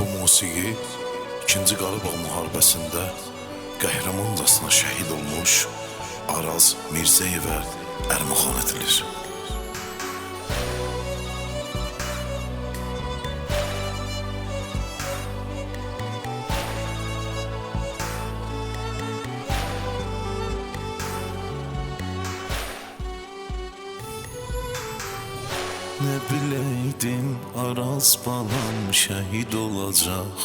Bu musiqi 2-ci Qarabağ müharibəsində qəhrəmancasına şəhid olmuş Araz Mirzəyevə ərmağan edilir. Ne bileydim Araz balam şəhid olacaq.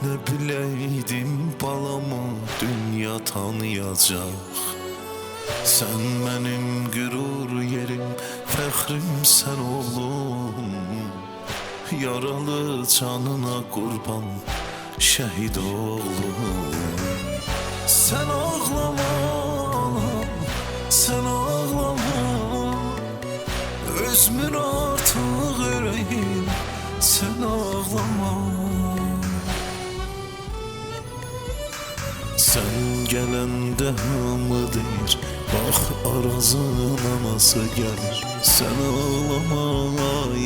Ne bileydim balamı dünya tanıyacaq. Sen benim gürur yerim, fəxrim sən oğlum. Yaralı canına qurban şəhid oğlum. Sen ağlama, sen ağlama. Özmür artıq ürəyim, sen ağlama. Sen gələndə hamı deyir, bax Arazın anası gəlir. Sen ağlama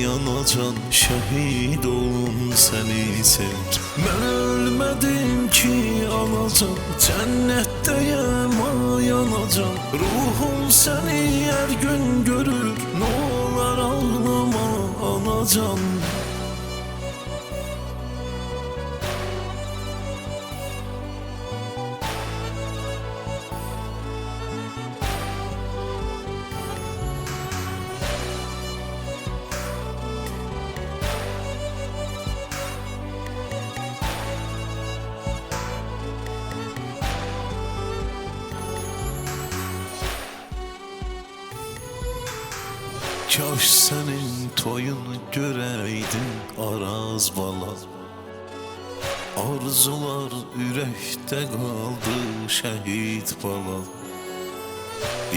yanacan, şəhid olun səni sevir. Mən ölmədim ki anacan, cənnətdəyəm yanacan. Ruhum səni hər gün görür, nə olar ağlama anacan. Kaş senin toyunu göreydim Araz bala. Arzular ürəkdə qaldı şəhid bala.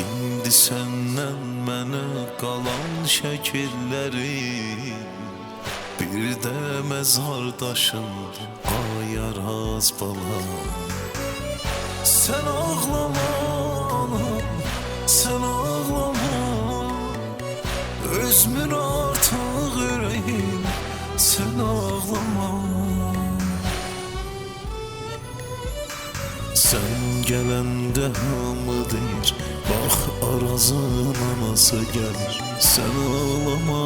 İndi səndən mənə qalan şəkilləri, bir də məzardaşındır ay Araz bala. Sen ağlama anam, sen ağlama. Özmür artıq ürəyim, sen ağlama. Sen gələndə hamı deyir, bax Arazın anası gəlir. Sen ağlama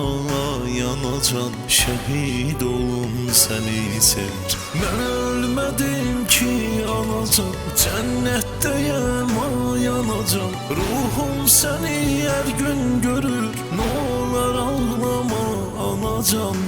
yanacan, şəhid olun səni sevir. Mən ölmədim ki anacan, cənnətdəyəm yanacan. Ruhum səni hər gün görür, nə olar ağlama anacan.